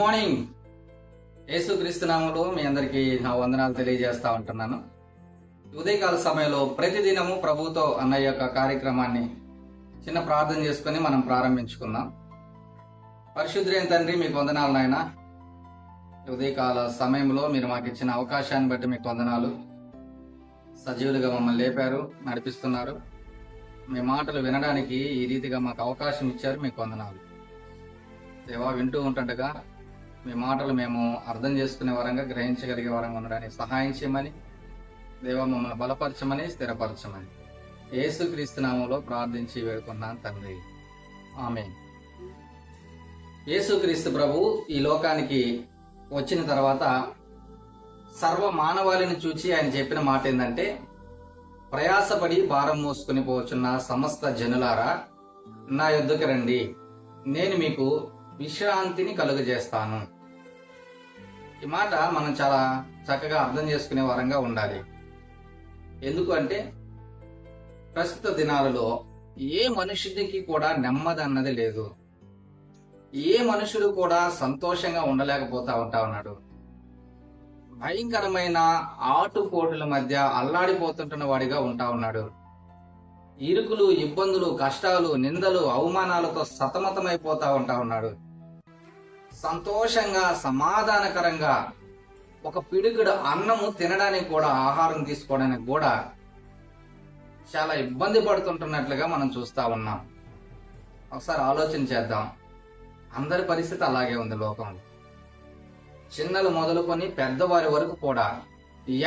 Morning. యేసుక్రీస్తు నామములో మీ అందరికీ నా వందనాలు తెలియజేస్తా ఉంటున్నాను. ఉదయకాల సమయంలో ప్రతిదినము ప్రభుతో అన్న యొక్క కార్యక్రమాన్ని చిన్న ప్రార్థన చేసుకుని మనం ప్రారంభించుకుందాం. పరిశుద్ధులైన తండ్రి, మీకు వందనాలు నాయన. ఉదయకాల సమయంలో మీరు మాకు ఇచ్చిన అవకాశాన్ని బట్టి మీకు వందనాలు. సజీవులుగా మమ్మల్ని లేపారు, నడిపిస్తున్నారు. మీ మాటలు వినడానికి ఈ రీతిగా మాకు అవకాశం ఇచ్చారు, మీకు వందనాలు. దేవా, వింటూ ఉంటుండగా మీ మాటలు మేము అర్థం చేసుకునే వరంగా, గ్రహించగలిగే వరంగా ఉండడానికి సహాయం చేయమని, దేవా మమ్మల్ని బలపరచమని, స్థిరపరచమని యేసుక్రీస్తు నామములో ప్రార్థించి వేడుకున్నాను తండ్రి, ఆమేన్. యేసుక్రీస్తు ప్రభు ఈ లోకానికి వచ్చిన తర్వాత సర్వ మానవాళిని చూచి ఆయన చెప్పిన మాట ఏంటంటే, ప్రయాసపడి భారం మోసుకుని పోచున్న సమస్త జనులారా నా యొద్దకు రండి, నేను మీకు విశ్రాంతిని కలుగజేస్తాను. ఈ మాట మనం చాలా చక్కగా అర్థం చేసుకునే వరంగా ఉండాలి. ఎందుకు అంటే, ప్రస్తుత దినాలలో ఏ మనుషుడికి కూడా నెమ్మది అన్నది లేదు. ఏ మనుషుడు కూడా సంతోషంగా ఉండలేకపోతా ఉన్నాడు. భయంకరమైన ఆటుపోటుల మధ్య అల్లాడిపోతుంటున్న వాడిగా ఉంటా ఉన్నాడు. ఇరుకులు, ఇబ్బందులు, కష్టాలు, నిందలు, అవమానాలతో సతమతమైపోతా ఉన్నాడు. సంతోషంగా, సమాధానకరంగా ఒక పిడికిడు అన్నము తినడానికి కూడా, ఆహారం తీసుకోవడానికి కూడా చాలా ఇబ్బంది పడుతుంటున్నట్లుగా మనం చూస్తా ఉన్నాం. ఒకసారి ఆలోచన చేద్దాం. అందరి పరిస్థితి అలాగే ఉంది లోకంలో. చిన్నలు మొదలుకొని పెద్దవారి వరకు కూడా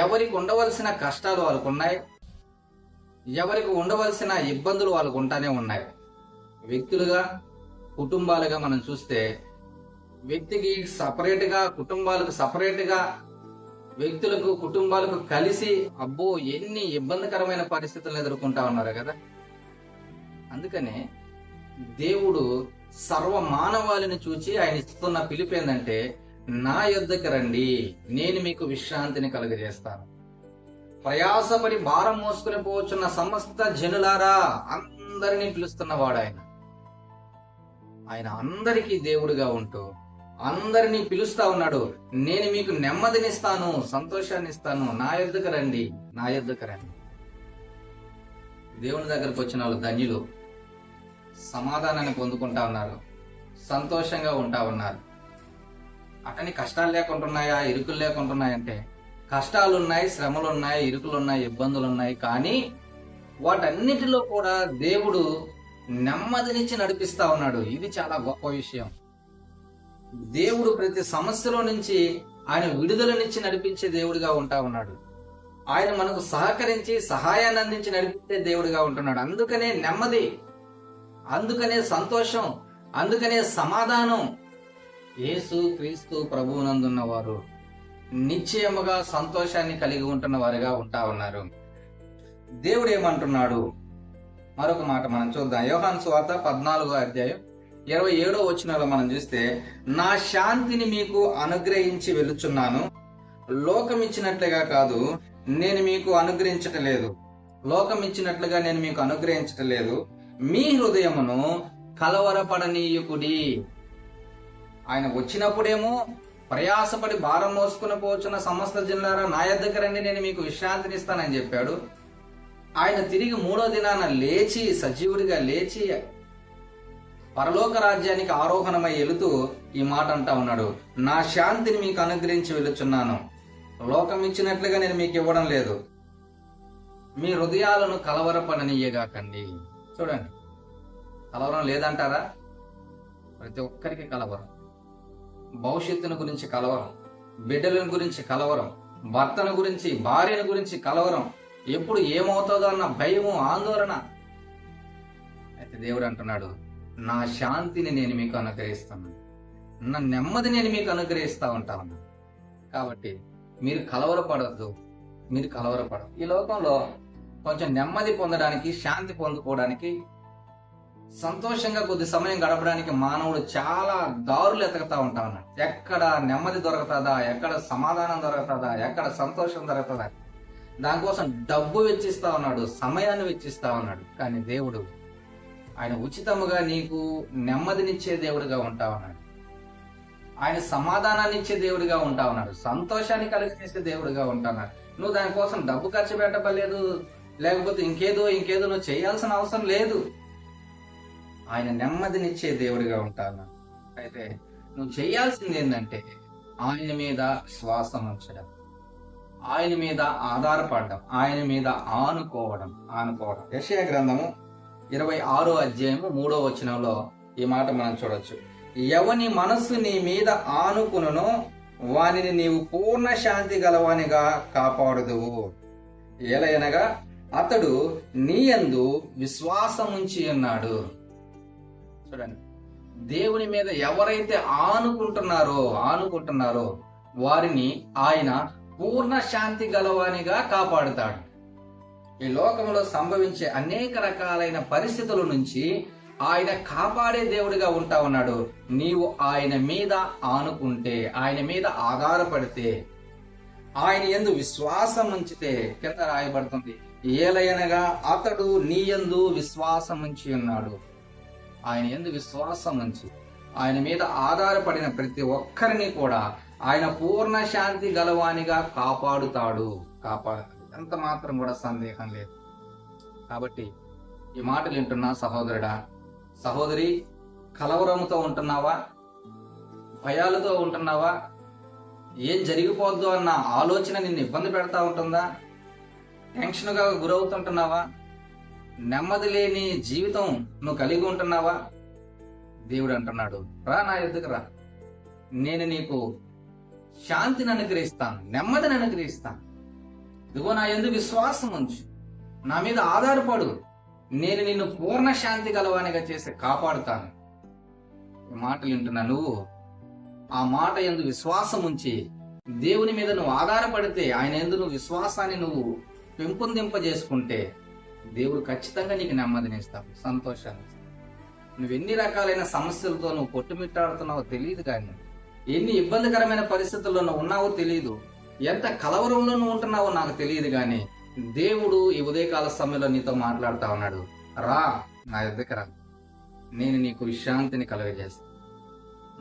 ఎవరికి ఉండవలసిన కష్టాలు వాళ్ళకు ఉన్నాయి, ఎవరికి ఉండవలసిన ఇబ్బందులు వాళ్ళకు ఉంటానే ఉన్నాయి. వ్యక్తులుగా, కుటుంబాలుగా మనం చూస్తే వ్యక్తికి సపరేట్గా, కుటుంబాలకు సపరేట్గా, వ్యక్తులకు, కుటుంబాలకు కలిసి అబ్బో ఎన్ని ఇబ్బందికరమైన పరిస్థితులను ఎదుర్కొంటా ఉన్నారు కదా. అందుకనే దేవుడు సర్వ మానవాళిని చూచి ఆయన ఇస్తున్న పిలుపు ఏంటంటే, నా యొద్దకు రండి, నేను మీకు విశ్రాంతిని కలుగజేస్తాను. ప్రయాసపడి భారం మోసుకుని పోవచ్చున్న సమస్త జనులారా, అందరినీ పిలుస్తున్నవాడు ఆయన. ఆయన అందరికీ దేవుడుగా ఉంటూ అందరినీ పిలుస్తా ఉన్నాడు. నేను మీకు నెమ్మదినిస్తాను, సంతోషాన్ని ఇస్తాను, నా యొద్దకు రండి, నా యొద్దకు రండి. దేవుని దగ్గరకు వచ్చిన వాళ్ళు ధన్యులు. సమాధానాన్ని పొందుకుంటా ఉన్నారు, సంతోషంగా ఉంటా ఉన్నారు. అటని కష్టాలు లేకుంటున్నాయా, ఇరుకులు లేకుంటున్నాయంటే, కష్టాలున్నాయి, శ్రమలున్నాయి, ఇరుకులున్నాయి, ఇబ్బందులున్నాయి. కానీ వాటన్నిటిలో కూడా దేవుడు నెమ్మదినిచ్చి నడిపిస్తా ఉన్నాడు. ఇది చాలా గొప్ప విషయం. దేవుడు ప్రతి సమస్యలో నుంచి ఆయన విడుదలనిచ్చి నడిపించే దేవుడిగా ఉంటా ఉన్నాడు. ఆయన మనకు సహకరించి సహాయాన్ని అందించి నడిపించే దేవుడిగా ఉంటున్నాడు. అందుకనే నెమ్మది, అందుకనే సంతోషం, అందుకనే సమాధానం. యేసు క్రీస్తు ప్రభువునందున్న వారు నిశ్చయముగా సంతోషాన్ని కలిగి ఉంటున్న వారుగా ఉంటా ఉన్నారు. దేవుడు ఏమంటున్నాడు? మరొక మాట మనం చూద్దాం. యోహాను సువార్త 14వ అధ్యాయం 27వ వచనంలో మనం చూస్తే, నా శాంతిని మీకు అనుగ్రహించి వెలుచున్నాను, లోకం ఇచ్చినట్లుగా కాదు, నేను మీకు అనుగ్రహించటలేదు. లోకం ఇచ్చినట్లుగా నేను మీకు అనుగ్రహించటలేదు. మీ హృదయమును కలవరపడనీయుకుడి. ఆయన వచ్చినప్పుడేమో ప్రయాసపడి భారం మోసుకుని పోచున్న సమస్త జనులారా నా యొద్దకు రండి, నేను మీకు విశ్రాంతిని ఇస్తానని చెప్పాడు. ఆయన తిరిగి 3వ దినాన లేచి, సజీవుడిగా లేచి పరలోక రాజ్యానికి ఆరోహణమై వెళుతూ ఈ మాట అంటా ఉన్నాడు, నా శాంతిని మీకు అనుగ్రహించి వెళుచున్నాను, లోకం ఇచ్చినట్లుగా నేను మీకు ఇవ్వడం లేదు. మీ హృదయాలను కలవరపడనీయగాకండి. చూడండి, కలవరం లేదంటారా? ప్రతి ఒక్కరికి కలవరం. భవిష్యత్తును గురించి కలవరం, బిడ్డల గురించి కలవరం, భర్తను గురించి, భార్యను గురించి కలవరం, ఎప్పుడు ఏమవుతుందో అన్న భయము, ఆందోళన. అయితే దేవుడు అంటున్నాడు, నా శాంతిని నేను మీకు అనుగ్రహిస్తాను, నా నెమ్మది నేను మీకు అనుగ్రహిస్తా ఉంటాను. కాబట్టి మీరు కలవరపడద్దు, మీరు కలవరపడదు. ఈ లోకంలో కొంచెం నెమ్మది పొందడానికి, శాంతి పొందుకోవడానికి, సంతోషంగా కొద్ది సమయం గడపడానికి మానవుడు చాలా దారులు ఎతకతా ఉంటా ఉన్నాడు. ఎక్కడ నెమ్మది దొరుకుతుందా, ఎక్కడ సమాధానం దొరుకుతుందా, ఎక్కడ సంతోషం దొరుకుతుందా, దానికోసం డబ్బు వెచ్చిస్తా ఉన్నాడు, సమయాన్ని వెచ్చిస్తా ఉన్నాడు. కానీ దేవుడు ఆయన ఉచితముగా నీకు నెమ్మదినిచ్చే దేవుడుగా ఉంటా ఉన్నాడు. ఆయన సమాధానాన్ని ఇచ్చే దేవుడిగా ఉంటా ఉన్నాడు, సంతోషాన్ని కలిగజేసే దేవుడిగా ఉంటున్నాడు. నువ్వు దానికోసం డబ్బు ఖర్చు పెట్టలేదు, లేకపోతే ఇంకేదో నువ్వు చేయాల్సిన అవసరం లేదు. ఆయన నెమ్మదినిచ్చే దేవుడిగా ఉంటాను. అయితే నువ్వు చేయాల్సింది ఏంటంటే ఆయన మీద శ్వాసం ఉంచడం, ఆయన మీద ఆధారపడడం, ఆయన మీద ఆనుకోవడం. యెషయా గ్రంథము 26వ అధ్యాయము 3వ వచనంలో ఈ మాట మనం చూడొచ్చు. ఎవని మనస్సు నీ మీద ఆనుకునునో వానిని నీవు పూర్ణ శాంతి గలవానిగా కాపాడుదువు. ఏలయనగా అతడు నీ యందు విశ్వాసముంచి ఉన్నాడు. చూడండి, దేవుని మీద ఎవరైతే ఆనుకుంటున్నారో వారిని ఆయన పూర్ణ శాంతి గలవానిగా కాపాడుతాడు. ఈ లోకంలో సంభవించే అనేక రకాలైన పరిస్థితుల నుంచి ఆయన కాపాడే దేవుడిగా ఉంటా ఉన్నాడు. నీవు ఆయన మీద ఆనుకుంటే, ఆయన మీద ఆధారపడితే, ఆయన యందు విశ్వాసం ఉంచితే, కింద రాయబడుతుంది, ఏలయనగా అతడు నీ యందు విశ్వాసం ఉంచి ఉన్నాడు. ఆయన యందు విశ్వాసం ఉంచి ఆయన మీద ఆధారపడిన ప్రతి ఒక్కరిని కూడా ఆయన పూర్ణ శాంతి గలవానిగా కాపాడుతాడు. ఎంత మాత్రం కూడా సందేహం లేదు. కాబట్టి ఈ మాటలు వింటున్నా సహోదరుడా, సహోదరి, కలవరంతో ఉంటున్నావా? భయాలతో ఉంటున్నావా? ఏం జరిగిపోద్దు అన్న ఆలోచన నిన్ను ఇబ్బంది పెడతా ఉంటుందా? టెన్షన్గా గురవుతుంటున్నావా? నెమ్మది లేని జీవితం నువ్వు కలిగి ఉంటున్నావా? దేవుడు అంటున్నాడు, రా నా ఎద్దుకు రా, నేను నీకు శాంతిని అనుగ్రహిస్తాను, నెమ్మదిని అనుగ్రహిస్తాను. ఇదిగో నా యందు విశ్వాసం ఉంచు, నా మీద ఆధారపడు, నేను నిన్ను పూర్ణ శాంతి గలవానిగా చేసి కాపాడుతాను. ఈ మాటలు వింటున్నా నువ్వు ఆ మాట యందు విశ్వాసం ఉంచి దేవుని మీద నువ్వు ఆధారపడితే, ఆయన యందు నువ్వు విశ్వాసాన్ని నువ్వు పెంపొందింపజేసుకుంటే దేవుడు ఖచ్చితంగా నీకు నెమ్మదిని ఇస్తావు, సంతోషాన్ని. నువ్వు ఎన్ని రకాలైన సమస్యలతో నువ్వు కొట్టుమిట్టాడుతున్నావో తెలియదు, కానీ ఎన్ని ఇబ్బందికరమైన పరిస్థితుల్లో నువ్వు ఉన్నావో తెలియదు, ఎంత కలవరంలో నువ్వు ఉంటున్నావో నాకు తెలియదు, కానీ దేవుడు ఈ ఉదయకాల సమయంలో నీతో మాట్లాడుతా ఉన్నాడు. రా నా దగ్గర, నేను నీకు విశ్రాంతిని కలుగజేస్తాను.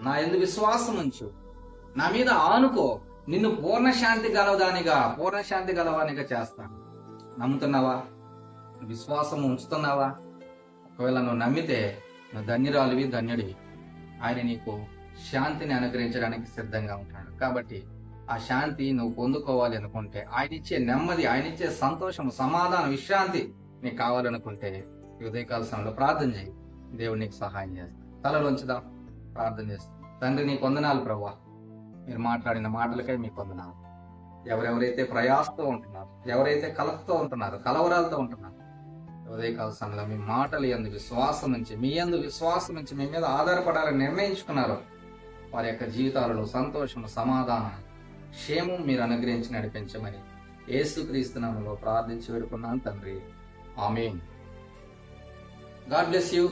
నా యందు విశ్వాసం ఉంచు, నా మీద ఆనుకో, నిన్ను పూర్ణ శాంతి గలవానిగా చేస్తాను. నమ్ముతున్నావా? విశ్వాసం ఉంచుతున్నావా? ఒకవేళ నువ్వు నమ్మితే నువ్వు ధన్యురాలివి, ధన్యుడివి. ఆయన నీకు శాంతిని అనుగ్రహించడానికి సిద్ధంగా ఉంటాడు. కాబట్టి ఆ శాంతి నువ్వు పొందుకోవాలి అనుకుంటే, ఆయన ఇచ్చే నెమ్మది, ఆయన ఇచ్చే సంతోషం, సమాధానం, విశ్రాంతి నీకు కావాలనుకుంటే ఈ ఉదయకాల సమయంలో ప్రార్థన చేయి. దేవుడు నీకు సహాయం చేస్తాడు. తలలోంచుదా, ప్రార్థన చేస్తాం. తండ్రి, నీకు వందనాలు ప్రభువా, మీరు మాట్లాడిన మాటలకై మీకు వందనాలు. ఎవరెవరైతే ప్రయాసతో ఉంటున్నారు, ఎవరైతే కలతతో ఉంటున్నారు, కలవరాలతో ఉంటున్నారు, ఉదయకాల సమయంలో మీ మాటలు యందు విశ్వాసం నుంచి, మీ యందు విశ్వాసం నుంచి మీ మీద ఆధారపడాలని నిర్ణయించుకున్నారు, వారి యొక్క జీవితాలలో సంతోషము, సమాధానం, క్షేమం మీరు అనుగ్రహించి నడిపించమని యేసుక్రీస్తు నామములో ప్రార్థించి వేడుకున్నాను తండ్రి. ఆమేన్. God bless you.